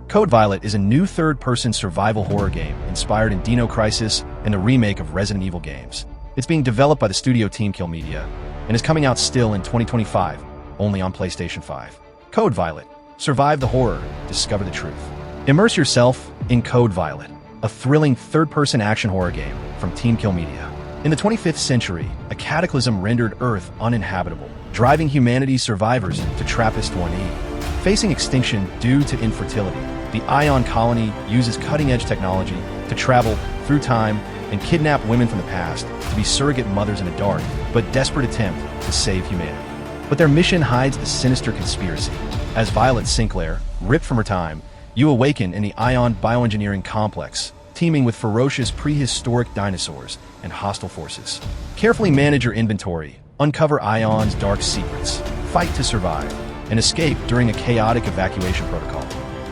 Code Violet is a new third-person survival horror game inspired in Dino Crisis and a remake of Resident Evil games. It's being developed by the studio Team Kill Media and is coming out still in 2025, only on PlayStation 5. Code Violet. Survive the horror, discover the truth. Immerse yourself in Code Violet, a thrilling third-person action horror game from Team Kill Media. In the 25th century, a cataclysm rendered Earth uninhabitable, driving humanity's survivors to Trappist 1E. Facing extinction due to infertility, the Ion Colony uses cutting-edge technology to travel through time and kidnap women from the past to be surrogate mothers in a dark but desperate attempt to save humanity. But their mission hides a sinister conspiracy. As Violet Sinclair, ripped from her time, you awaken in the Ion bioengineering complex, teeming with ferocious prehistoric dinosaurs and hostile forces. Carefully manage your inventory, uncover Ion's dark secrets, fight to survive, and escape during a chaotic evacuation protocol.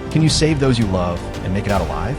Can you save those you love and make it out alive?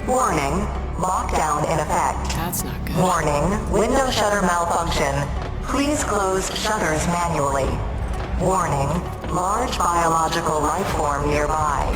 Warning, lockdown in effect. That's not good. Warning, window shutter malfunction. Please close shutters manually. Warning, large biological life form nearby.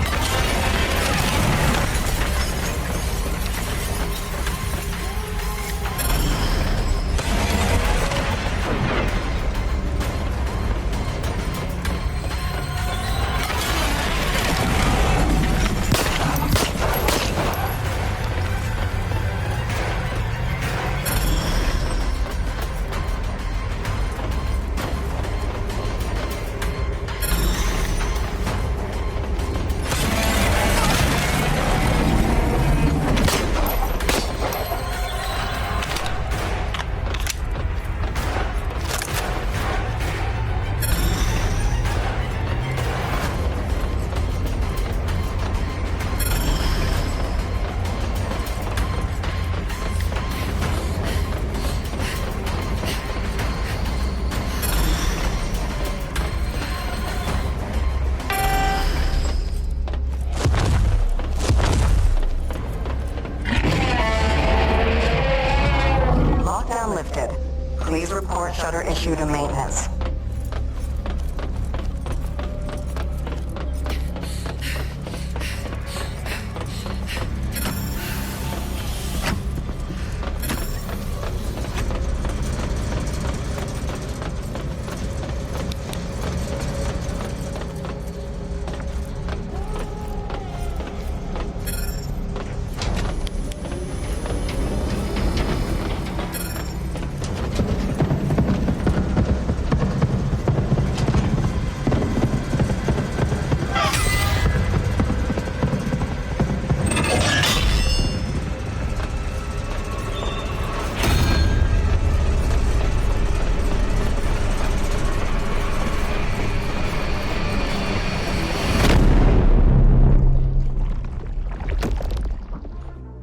Please report shutter issue to maintenance.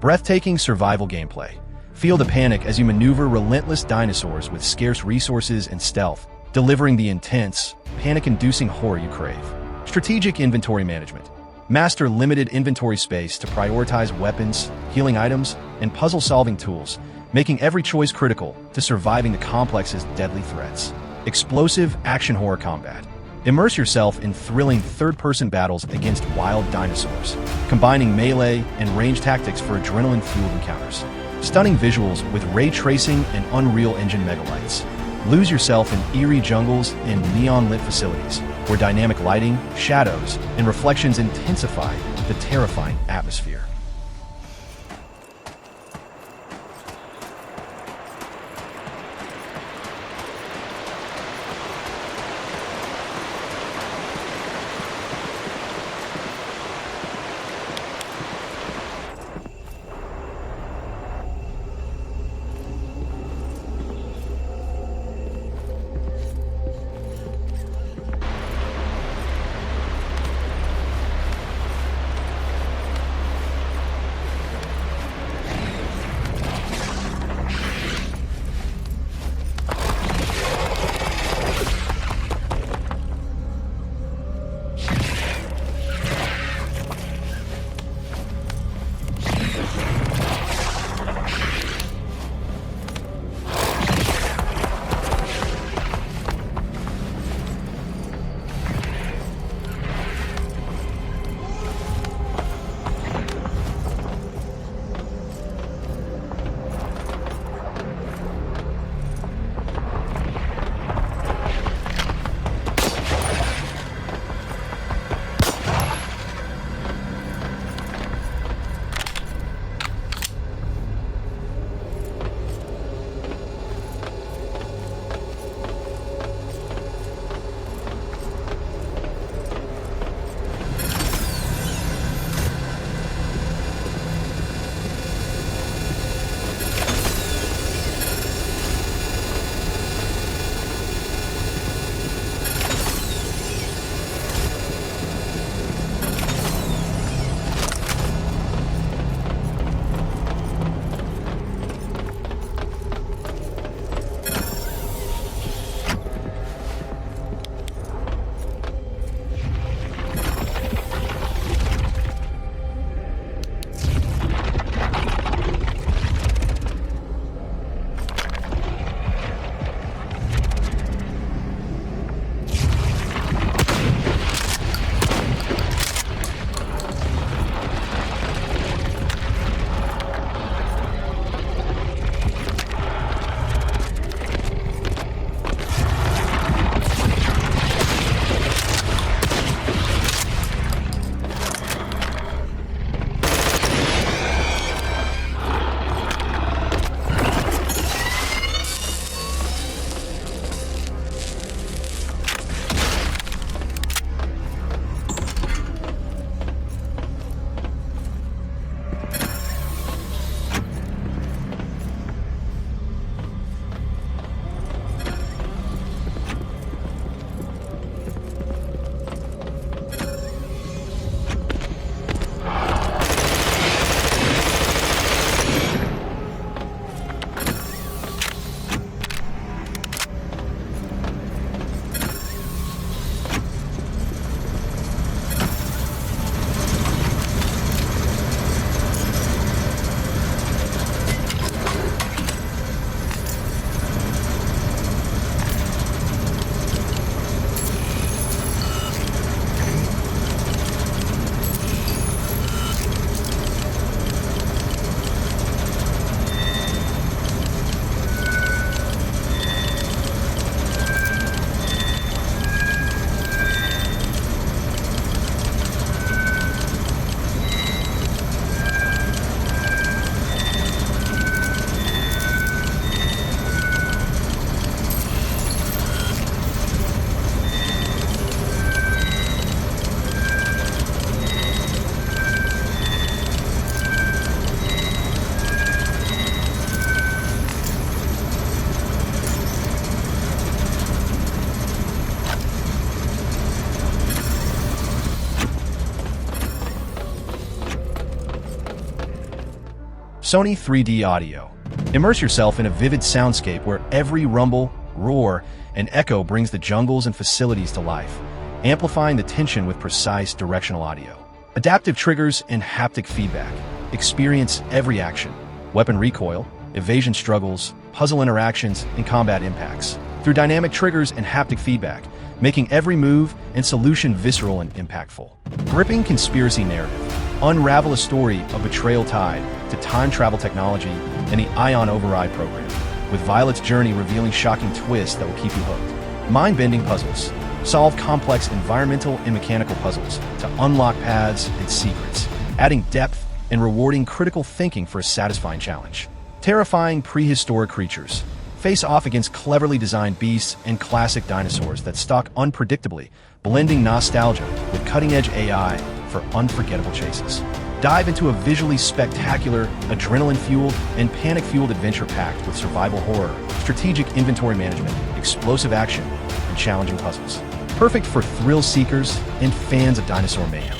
Breathtaking survival gameplay. Feel the panic as you maneuver relentless dinosaurs with scarce resources and stealth, delivering the intense, panic-inducing horror you crave. Strategic inventory management. Master limited inventory space to prioritize weapons, healing items, and puzzle-solving tools, making every choice critical to surviving the complex's deadly threats. Explosive action horror combat. Immerse yourself in thrilling third-person battles against wild dinosaurs, combining melee and range tactics for adrenaline-fueled encounters. Stunning visuals with ray tracing and Unreal Engine megalights. Lose yourself in eerie jungles and neon-lit facilities, where dynamic lighting, shadows, and reflections intensify the terrifying atmosphere. Sony 3D Audio. Immerse yourself in a vivid soundscape where every rumble, roar, and echo brings the jungles and facilities to life, amplifying the tension with precise directional audio. Adaptive triggers and haptic feedback. Experience every action, weapon recoil, evasion struggles, puzzle interactions, and combat impacts through dynamic triggers and haptic feedback, making every move and solution visceral and impactful. Gripping conspiracy narrative. Unravel a story of betrayal tied to time travel technology and the Ion Override program, with Violet's journey revealing shocking twists that will keep you hooked. Mind-bending puzzles. Solve complex environmental and mechanical puzzles to unlock paths and secrets, adding depth and rewarding critical thinking for a satisfying challenge. Terrifying prehistoric creatures. Face off against cleverly designed beasts and classic dinosaurs that stalk unpredictably, blending nostalgia with cutting-edge AI for unforgettable chases. Dive into a visually spectacular, adrenaline-fueled, and panic-fueled adventure packed with survival horror, strategic inventory management, explosive action, and challenging puzzles. Perfect for thrill seekers and fans of dinosaur mayhem.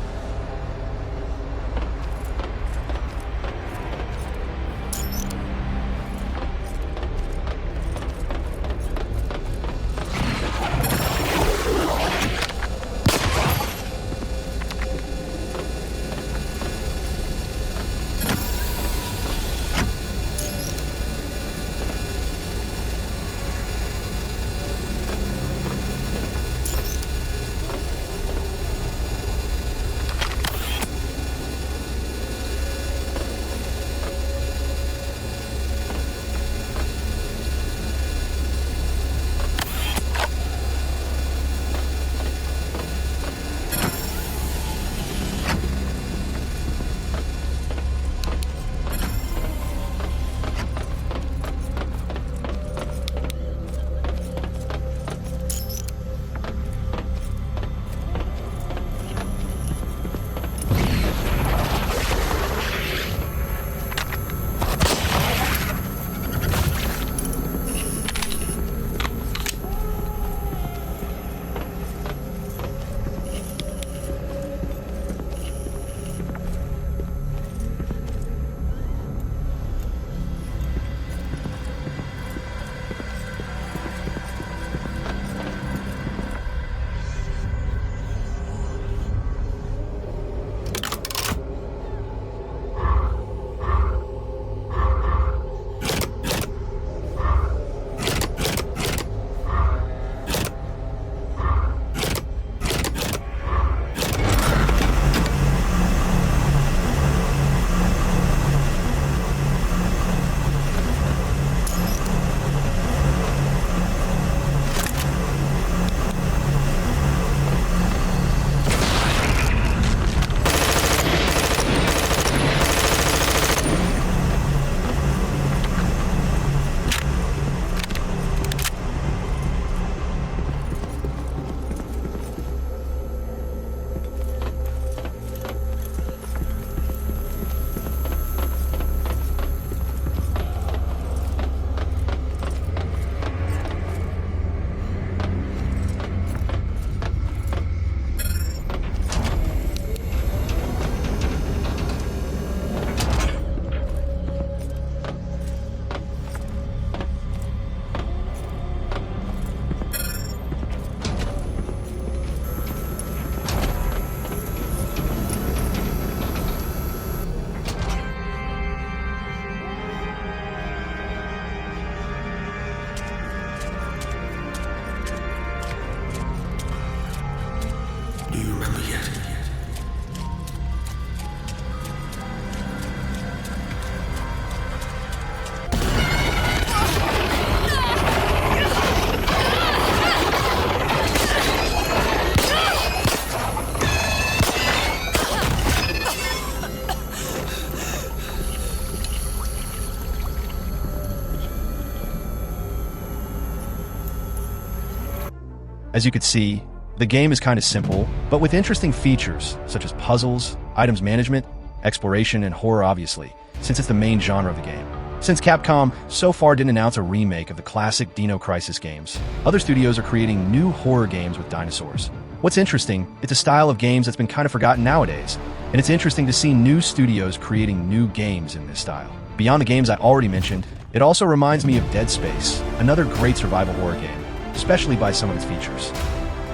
As you could see, the game is kind of simple, but with interesting features such as puzzles, items management, exploration, and horror obviously, since it's the main genre of the game. Since Capcom so far didn't announce a remake of the classic Dino Crisis games, other studios are creating new horror games with dinosaurs. What's interesting, it's a style of games that's been kind of forgotten nowadays, and it's interesting to see new studios creating new games in this style. Beyond the games I already mentioned, it also reminds me of Dead Space, another great survival horror game, especially by some of its features.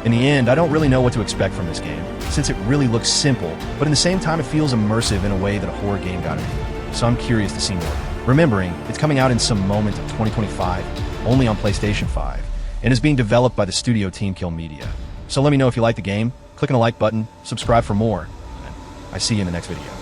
In the end, I don't really know what to expect from this game, since it really looks simple, but in the same time it feels immersive in a way that a horror game gotta be. So I'm curious to see more. Remembering, it's coming out in some moment of 2025, only on PlayStation 5, and is being developed by the studio Team Kill Media. So let me know if you like the game, click on the like button, subscribe for more, and I see you in the next video.